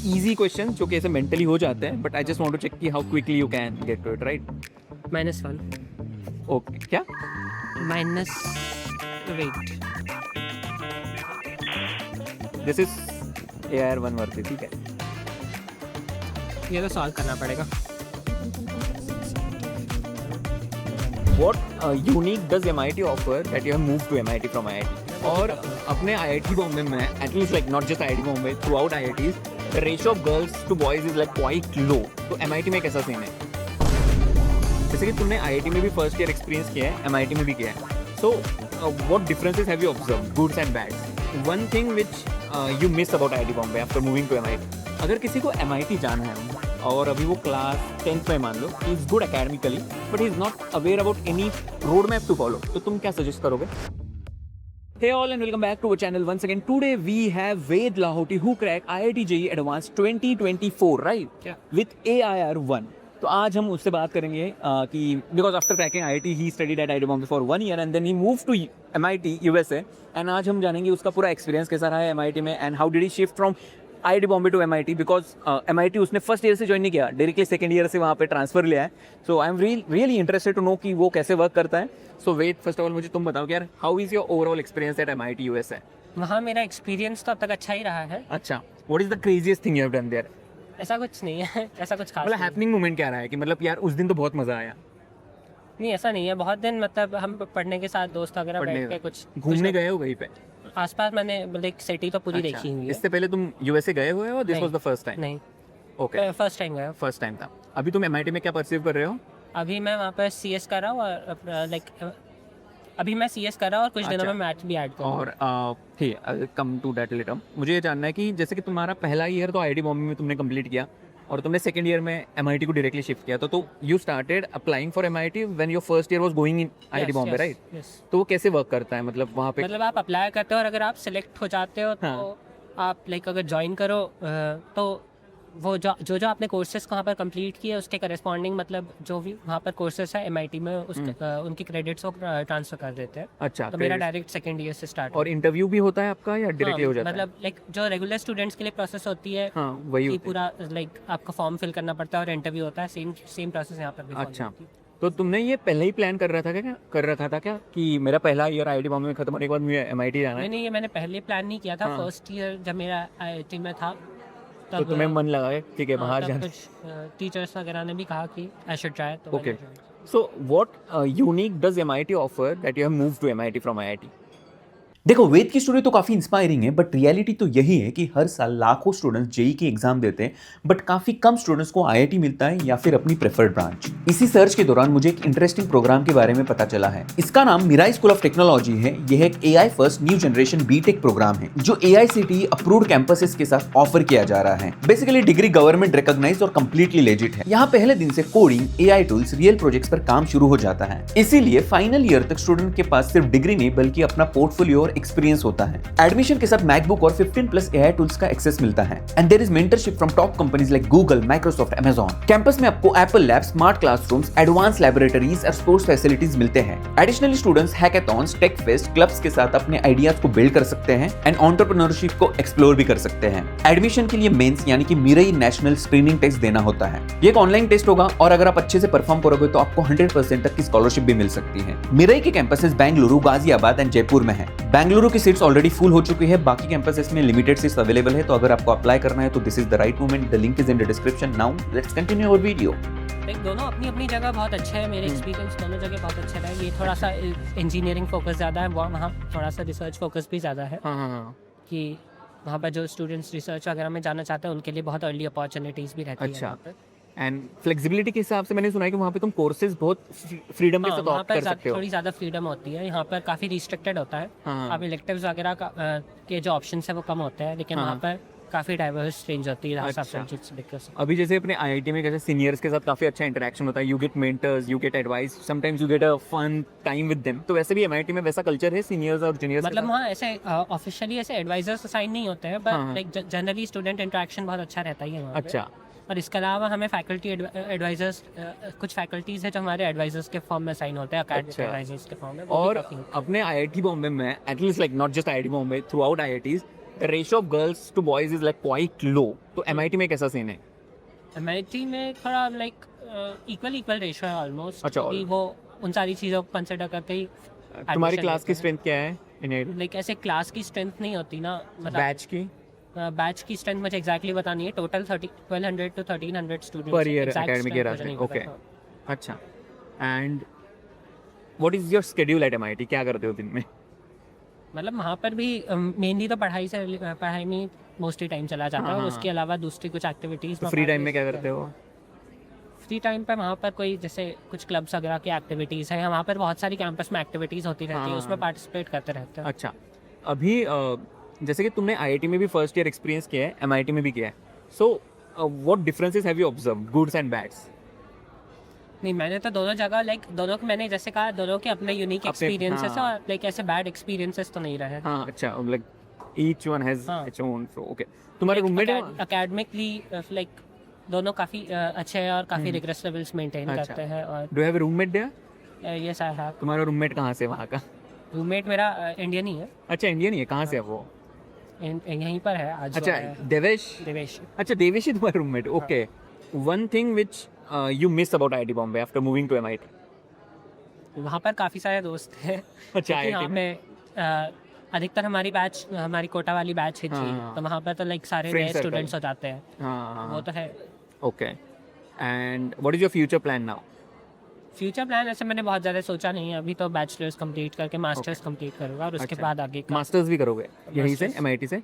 Easy question जो कि ऐसे मेंटली हो जाते हैं, but I just want to check कि how quickly you can get to it, right? -1 okay, क्या? Minus wait. This is AR1 worth, ठीक है। ये तो सॉल्व करना पड़ेगा। What unique does MIT offer that you have moved to MIT from IIT? और अपने IIT बॉम्बे में, at least like not just IIT Bombay, throughout IITs, the ratio of girls to boys is like quite low. तो MIT में कैसा scene है? जैसे कि तुमने IIT में भी फर्स्ट ईयर एक्सपीरियंस किया है, MIT में भी किया है, so what differences have you observed, goods and bads? One thing which you miss about IIT Bombay after moving to MIT. अगर किसी को MIT जाना है और अभी वो क्लास 10th में मान लो, he is good academically but he is not aware about any road map to follow, तो तुम क्या सजेस्ट करोगे? Hey all and welcome back to our channel once again. Today we have Ved Lahoti who cracked IIT JEE Advanced 2024, right? Yeah. With AIR1. तो आज हम उससे बात करेंगे कि because after cracking IIT he studied at IIT Bombay for 1 year and then he move to MIT USA, and आज हम जानेंगे उसका पूरा एक्सपीरियंस कैसा रहा है MIT में and how did he shift from IIT Bombay to MIT, because MIT उसने फर्स्ट ईयर से ज्वाइन नहीं किया, डायरेक्टली सेकंड ईयर से वहाँ पे ट्रांसफर लिया है. So I am really interested to know कि वो कैसे वर्क करता है. So wait, first of all मुझे तुम बताओ कि यार how is your overall experience at MIT USA? वहाँ मेरा एक्सपीरियंस तो अब तक अच्छा ही रहा है। अच्छा, what is the craziest thing you have done there? ऐसा कुछ नहीं है, ऐसा कुछ खास मतलब नहीं है। हैपनिंग मोमेंट क्या रहा है कि मतलब यार उस दिन तो बहुत मजा आया? नहीं, ऐसा नहीं है। बहुत दिन मतलब हम पढ़ने के साथ दोस्त वगैरह बैठ के कुछ घूमने गए हो कहीं पे? आसपास मैंने मतलब एक सिटी तो पूरी अच्छा, देखी हुई है। इससे पहले तुम USA गए हुए हो? दिस नहीं। Was the first time? नहीं, ओके, फर्स्ट टाइम गया। फर्स्ट टाइम था. अभी तुम MIT में क्या परसीव कर रहे हो? अभी मैं वहाँ पर CS कर रहा हूँ और लाइक अभी मैं CS कर रहा हूँ और कुछ दिनों अच्छा। में मैथ भी ऐड करूँगा। और ठीक है, कम टू दैट लेटर. मुझे ये जानना है कि जैसे कि तुम्हारा पहला ईयर तो IIT बॉम्बे में तुमने कंप्लीट किया और तुमने सेकंड ईयर में MIT को डायरेक्टली शिफ्ट किया, तो you started applying for MIT when your first year was going in IIT Bombay, right? Yes. तो वो कैसे वर्क करता है, मतलब वहाँ पे? मतलब आप अप्लाई करते हो और अगर आप सिलेक्ट हो जाते हो तो हाँ। आप लाइक अगर ज्वाइन करो तो वो जो आपने कोर्सेज वहाँ पर कंप्लीट किए उसके करस्पॉन्डिंग मतलब जो भी वहाँ पर कोर्सेज है MIT में उनकी क्रेडिट्स को ट्रांसफर कर देते हैं। अच्छा, तो मेरा credits. डायरेक्ट सेकेंड ईयर से स्टार्ट और इंटरव्यू भी होता है आपका या डायरेक्टली हो जाता है? मतलब लाइक जो रेगुलर स्टूडेंट्स के लिए प्रोसेस होती है हाँ, वही कि होता है. पूरा लाइक आपका फॉर्म फिल करना पड़ता है और इंटरव्यू होता है। सेम प्रोसेस यहाँ पर भी follow अच्छा, होती है। तो तुमने ये पहले ही प्लान कर रखा था क्या कि मेरा पहला ईयर IIT बॉम्बे में खत्म होने के बाद मुझे MIT जाना है? नहीं, ये मैंने पहले प्लान नहीं किया था। हाँ। फर्स्ट ईयर जब मेरा IIT में था तो तुम्हें मन लगा है ठीक है बाहर तब जाना? कुछ टीचर्स वगैरह ने भी कहा कि आई शुड ट्राई, तो ओके, मैंने join so what unique does MIT offer that you have moved to MIT from IIT? देखो, वेद की स्टोरी तो काफी इंस्पायरिंग है, बट रियलिटी तो यही है कि हर साल लाखों स्टूडेंट्स जेई की एग्जाम देते हैं, बट काफी कम स्टूडेंट्स को IIT मिलता है या फिर अपनी प्रेफर्ड ब्रांच. इसी सर्च के दौरान मुझे एक इंटरेस्टिंग प्रोग्राम के बारे में पता चला है. इसका नाम मिराई स्कूल ऑफ टेक्नोलॉजी है. यह एक AI first new generation BTech programme है जो AICTE अप्रूव्ड कैंपसेस के साथ ऑफर किया जा रहा है. बेसिकली डिग्री गवर्नमेंट रिकॉग्नाइज्ड और कंप्लीटली लेजिट है. यहाँ पहले दिन से coding, AI tools, real projects पर काम शुरू हो जाता है. इसीलिए फाइनल ईयर तक स्टूडेंट के पास सिर्फ डिग्री नहीं बल्कि अपना पोर्टफोलियो और एक्सपीरियंस होता है. एडमिशन के साथ मैकबुक और 15+ AI टूल्स का एक्सेस मिलता है. And there is mentorship from top companies like Google, Microsoft, Amazon. Campus में आपको Apple lab, smart classrooms, advance laboratories और स्पोर्ट्स फैसिलिटीज मिलते हैं. Additionally students hackathons, tech fest, clubs के साथ अपने आइडियाज को बिल्ड कर सकते हैं एंड एंटरप्रेन्योरशिप को एक्सप्लोर भी कर सकते हैं. एडमिशन के लिए मेंस यानी कि मिराई नेशनल स्क्रीनिंग टेस्ट देना होता है. ये एक ऑनलाइन टेस्ट होगा और अगर आप अच्छे से परफॉर्म करोगे तो आपको 100% तक की स्कॉलरशिप भी मिल सकती है. मिराई के कैंपसेस बेंगलुरु, गाजियाबाद एंड जयपुर में है. बेंगलुरु की सीट्स ऑलरेडी फुल हो चुकी है, बाकी कैंपसेस में लिमिटेड सीट्स अवेलेबल है. तो अगर आपको अप्लाई करना है तो this is the right moment. The link is in the description. Now let's continue our video. Like दोनों अपनी अपनी जगह बहुत अच्छे हैं। मेरे एक्सपीरियंस दोनों जगह बहुत अच्छे रहे। ये थोड़ा सा इंजीनियरिंग फोकस ज़्यादा है, वहाँ थोड़ा सा रिसर्च फोकस भी ज़्यादा है हाँ, कि वहाँ पर जो स्टूडेंट्स रिसर्च वगैरह में जाना चाहते हैं उनके लिए बहुत अर्ली अपॉर्चुनिटीज़ भी रहती है अच्छा. वहाँ पर। एंड फ्लेक्सिबिलिटी के हिसाब से मैंने सुना है कि वहाँ पे तुम कोर्सेज बहुत फ्रीडम के हाँ, साथ वहाँ ऑप्ट पर कर सकते हो. थोड़ी ज़्यादा फ्रीडम होती है। यहाँ पर काफ़ी रिस्ट्रिक्टेड होता है। हाँ. आप इलेक्टिव्स वगैरह के जो ऑप्शंस है वो कम होते हैं, लेकिन हाँ. वहाँ पर काफ़ी डाइवर्स रेंज होती है. अच्छा. अभी जैसे अपने IIT में कैसे सीनियर्स के साथ काफी अच्छा इंटरेक्शन होता है, you get mentors, you get advice, sometimes you get a fun time with them, तो वैसे भी MIT में वैसा कल्चर है सीनियर्स और जूनियर्स? मतलब वहाँ ऐसे ऑफिशियली ऐसे एडवाइजर्स असाइन नहीं होते हैं, हाँ. But like generally student interaction बहुत अच्छा रहता ही है वहाँ पे। अच्छा. और इसके अलावा हमें फैकल्टी एडवाइजर्स कुछ फैकल्टीज़ है जो हमारे एडवाइजर्स के फॉर्म में साइन होते हैं, अकेडमिक एडवाइजर्स के फॉर्म में. वो भी और काफ़ी होते हैं. अपने IIT बॉम्बे में at least like not just IIT Bombay, throughout IITs the ratio of girls to boys is like quite low, तो MIT में कैसा सीन है? MIT में थोड़ा लाइक इक्वल रेशियो है ऑलमोस्ट। अच्छा, कि वो उन सारी चीज़ों को कंसिडर करते ही तुम्हारी क्लास की स्ट्रेंथ क्या है इन लाइक ऐसे क्लास की स्ट्रेंथ नहीं होती ना, मतलब बैच की बैच की स्ट्रेंथ मुझे एग्जैक्टली पता नहीं है। Total 1200 to 1300 students per year academic year आते हैं? ओके, अच्छा। And what is your schedule at MIT? क्या करते हो दिन में? मतलब वहाँ पर भी मेनली तो पढ़ाई में मोस्टली टाइम चला जाता है, और हाँ, उसके अलावा दूसरी कुछ एक्टिविटीज़। तो फ्री टाइम में क्या करते हो? फ्री टाइम पर वहाँ पर कोई जैसे कुछ क्लब्स वगैरह की एक्टिविटीज़ है, वहाँ पर बहुत सारी कैंपस में एक्टिविटीज़ होती रहती है, हाँ। उसमें पार्टिसिपेट करते रहते हैं। अच्छा, अभी जैसे कि तुमने IIT में भी फर्स्ट ईयर एक्सपीरियंस किया है, MIT में भी किया है, so what differences have you observe, goods and bads? नहीं, मैंने तो दोनों जगह लाइक दोनों के, मैंने जैसे कहा दोनों के अपने यूनिक एक्सपीरियंसेस है, हाँ। और लाइक ऐसे बैड एक्सपीरियंसेस तो नहीं रहे। हाँ, अच्छा, लाइक ईच वन हैज हाँ। Its own, so okay. तुम्हारे रूममेट है? एकेडमिकली लाइक दोनों काफ़ी अच्छे हैं और काफ़ी रिग्रेस लेवल्स मेंटेन अच्छा। करते हैं। और do have a roommate there? Yes I have. तुम्हारा रूममेट कहाँ से, वहाँ का? रूममेट मेरा इंडियन ही है, अच्छा, इंडियन ही है? कहाँ से है वो? यहीं पर है आज। अच्छा, देवेश। देवेश। अच्छा, देवेश ही तुम्हारा roommate? Okay. One thing which you miss about IIT Bombay after moving to MIT? वहाँ पर काफ़ी सारे दोस्त हैं। अच्छा, क्योंकि IIT यहाँ में? पे अधिकतर हमारी कोटा वाली बैच ही थी, हाँ। तो वहाँ पर तो लाइक सारे Friend नए circle। स्टूडेंट्स हो जाते हैं, हाँ, वो तो है। Okay. And what is your future plan now? Future plan ऐसे मैंने बहुत ज़्यादा सोचा नहीं है, अभी तो बैचलर्स कंप्लीट करके मास्टर्स कंप्लीट करूँगा, और उसके अच्छा। बाद आगे का मास्टर्स भी करोगे यहीं से, Masters। MIT से?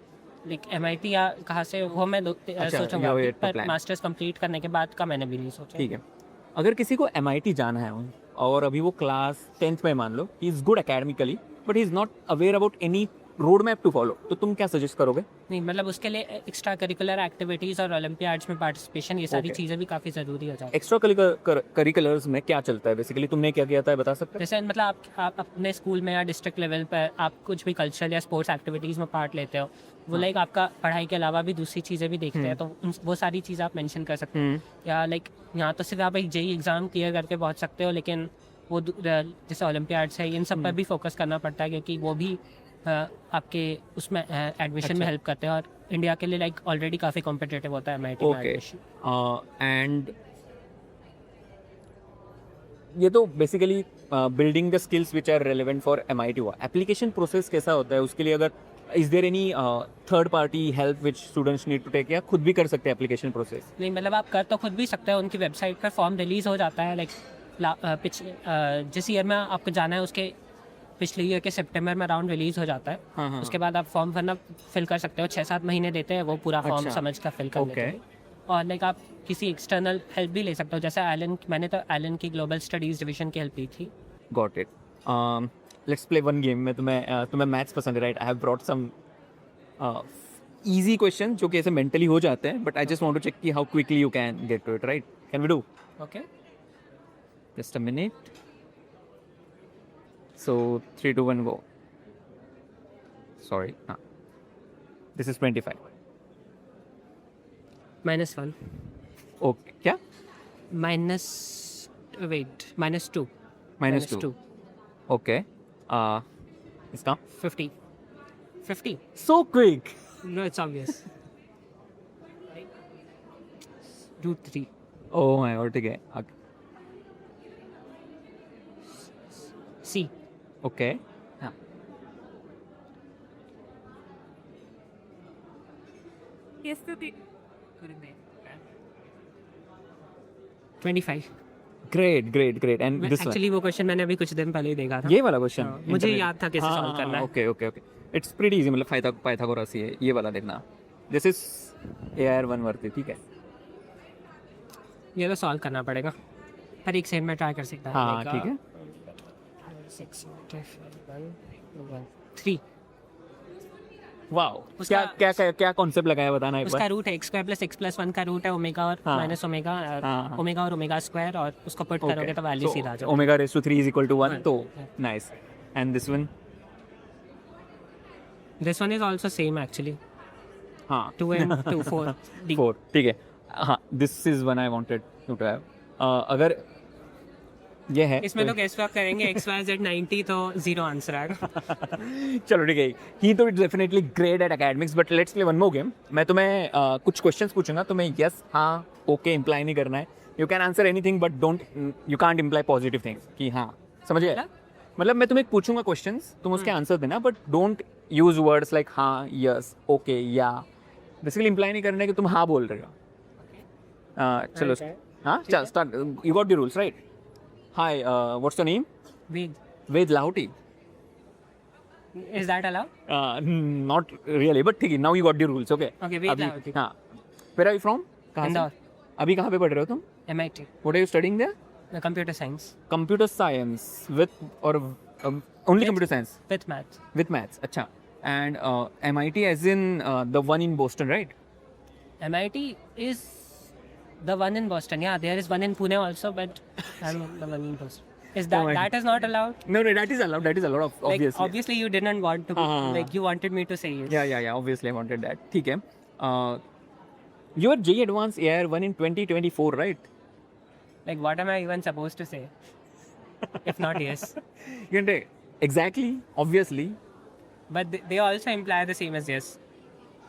लाइक MIT या कहाँ से, वो मैं सोचूंगा, you have yet to पर plan। मास्टर्स कंप्लीट करने के बाद का मैंने भी नहीं सोचा। ठीक है। अगर किसी को MIT जाना है और अभी वो क्लास 10th में, मान लो he is good academically but he is not aware about any road map to follow, तो तुम क्या सजेस्ट करोगे? नहीं, मतलब उसके लिए एक्स्ट्रा करिकुलर एक्टिविटीज़ और ओलंपियाड्स में पार्टिसिपेशन, ये सारी Okay। चीज़ें भी काफ़ी ज़रूरी हो जाती है। एक्स्ट्रा करिकुलर्स में क्या चलता है बेसिकली? तुमने क्या किया था, बता सकते हो? जैसे मतलब आप अपने स्कूल में या डिस्ट्रिक्ट लेवल पर आप कुछ भी कल्चरल या स्पोर्ट्स एक्टिविटीज़ में पार्ट लेते हो, वो लाइक आपका पढ़ाई के अलावा भी दूसरी चीज़ें भी देखते हैं, तो वो सारी चीज़ें आप मेंशन कर सकते हो। या लाइक यहाँ तो सिर्फ आप एक JEE एग्ज़ाम क्लियर करके पहुँच सकते हो, लेकिन वो जैसे ओलंपियाड्स है, इन सब पर भी फोकस करना पड़ता है, क्योंकि वो भी आपके उसमें एडमिशन में हेल्प करते हैं, और इंडिया के लिए लाइक ऑलरेडी काफ़ी कॉम्पिटिटिव होता है MIT में ओके। एडमिशन। एंड ये तो basically building the skills which are relevant for MIT हुआ। एप्लीकेशन प्रोसेस कैसा होता है उसके लिए? अगर is there any third party help which students need to take, या खुद भी कर सकते हैं एप्लीकेशन प्रोसेस? नहीं, मतलब आप कर तो खुद भी सकते हैं, उनकी वेबसाइट पर फॉर्म रिलीज़ हो जाता है। लाइक जिस ईयर में आपको जाना है उसके पिछले ईयर के सितंबर में अराउंड रिलीज़ हो जाता है। हाँ। उसके बाद आप फॉर्म भरना फिल कर सकते हो, 6-7 महीने देते हैं वो पूरा फॉर्म अच्छा। समझ कर फिल कर लेते Okay। हैं। और लाइक आप किसी एक्सटर्नल हेल्प भी ले सकते हो, जैसे मैंने तो एलन की ग्लोबल स्टडीज़ डिवीजन की हेल्प ली थी। Got it. Let's play one game में। तुम्हें मैथ्स पसंद है, right? I have brought some easy question जो कि ऐसे मेंटली हो जाते हैं, but I just want to check कि how quickly you can get to it, right? Can we do? Okay, just a minute. So 3, 2, 1 go. Sorry. This is 25. -1 Okay. क्या? -2 -2. Okay. इसका? 50 So quick. No, it's obvious. √3 Oh my god, ठीक है. C। Okay. हाँ, 25। Great. And this one? Actually वो question मैंने अभी कुछ दिन पहले ही देखा था। ये वाला क्वेश्चन? हाँ, मुझे याद था कैसे सॉल्व करना है। ओके. इट्स प्रीटी इजी, मतलब पाइथागोरस ही है। ये वाला देखना। दिस इज AR1 वर्ती, ठीक है? ये तो सॉल्व करना पड़ेगा, पर एक सेकंड में ट्राई कर सकता हूँ। हाँ, ठीक है। 3। वाओ, उसका- क्या कॉन्सेप्ट लगाया, बताना एक उसका बार। रूट है x² + x+1 का रूट है ओमेगा और हाँ। माइनस ओमेगा, हाँ। ओमेगा और ओमेगा स्क्वायर, और उसको पुट करोगे तो वैल्यू सीधा आ जाएगा। Omega raise to 3 = 1, One। तो nice. And this one? This one is also same actually. हाँ, 2 and 2 4 D। 4, ठीक है। हाँ, this is one I wanted to have. अगर ये है इसमें तो गेस वर्क करेंगे XYZ 90 तो जीरो आंसर आएगा. चलो ठीक है, ही तो definitely great at academics, but let's play one more game. मैं तुम्हें कुछ क्वेश्चंस पूछूंगा, तुम्हें यस हाँ ओके इम्प्लाई नहीं करना है. You can answer anything but don't, you can't imply positive things कि हाँ, समझ गए? मतलब मैं तुम्हें पूछूंगा क्वेश्चंस, तुम उसके आंसर देना, but don't use words like हाँ, यस, ओके, या. बेसिकली इम्प्लाई नहीं करना है कि तुम हाँ बोल रहे हो. चलो Okay. हाँ चल start. You got the rules right? Hi, what's your name? Ved. Ved Lahoti. Is that allowed? Not really, but ठीक है. Now you got the rules. Okay Okay, Ved Lahoti. हाँ. Where are you from? कहाँ से? Indore. अभी कहाँ पे पढ़ रहे हो तुम? MIT. What are you studying there? Computer science computer science with और only computer science with math. With maths. अच्छा. And MIT as in the one in Boston right? MIT is the one in Boston. Yeah, there is one in Pune also, but I'm the one in Boston. Is that Oh my that is not allowed? No, that is allowed. That is allowed, Like, obviously. obviously you didn't want to. हाँ. Like you wanted me to say yes. Yeah. Obviously, I wanted that. ठीक है. Your JEE Advanced AR1 in 2024, right? Like what am I even supposed to say? If not yes. You can take exactly, obviously. But they also imply the same as yes.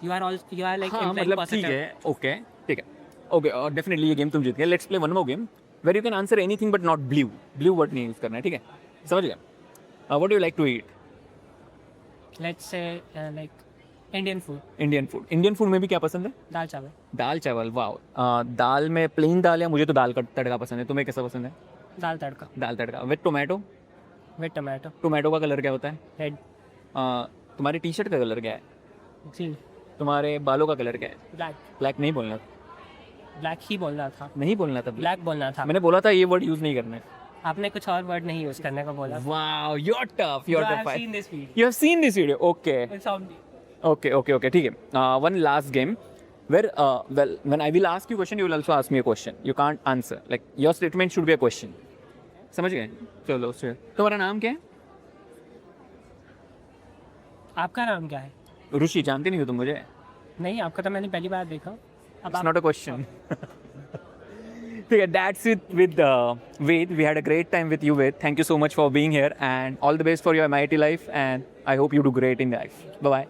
You are like हाँ, implying मतलब ठीक positive. है. Okay, ठीक है. Okay, definitely ये game तुम जीत गए. Let's play one more game where you can answer anything but not blue. Blue word नहीं यूज करना है, ठीक है? समझ गया? What do you like to eat? Let's say like Indian food. Indian food. Indian food में भी क्या पसंद है? दाल चावल. दाल चावल. वाओ. दाल में प्लेन दाल या मुझे तो दाल का तड़का पसंद है. तुम्हें कैसा पसंद है? दाल तड़का. दाल तड़का with tomato. With tomato. Tomato का कलर क्या होता है? Red. तुम्हारी टी शर्ट का कलर क्या है? Green. तुम्हारे बालों का कलर क्या है? Black. ब्लैक नहीं बोलना. Black ही बोलना था. नहीं बोलना था. Black बोलना था. मैंने बोला था ये वर्ड यूज नहीं करना है. आपने कुछ और वर्ड नहीं यूज करने को बोला. Wow, you're tough. You're So I tough. have seen this video. You have seen this video. Okay. It's on me. Okay. ठीक है. One last game where when I will ask you question, you will also ask me a question. You can't answer. Like your statement should be a question. समझ गए? चलो sir. तुम्हारा नाम क्या है? आपका नाम क्या है? ऋषि. जानते नहीं हो तुम मुझे? नहीं, आपका तो मैंने पहली बार देखा. अब It's आप not a question. ठीक है. That's it with Ved. We had a great time with you, Ved. Thank you so much for being here and all the best for your MIT life and I hope you do great in life. Bye bye.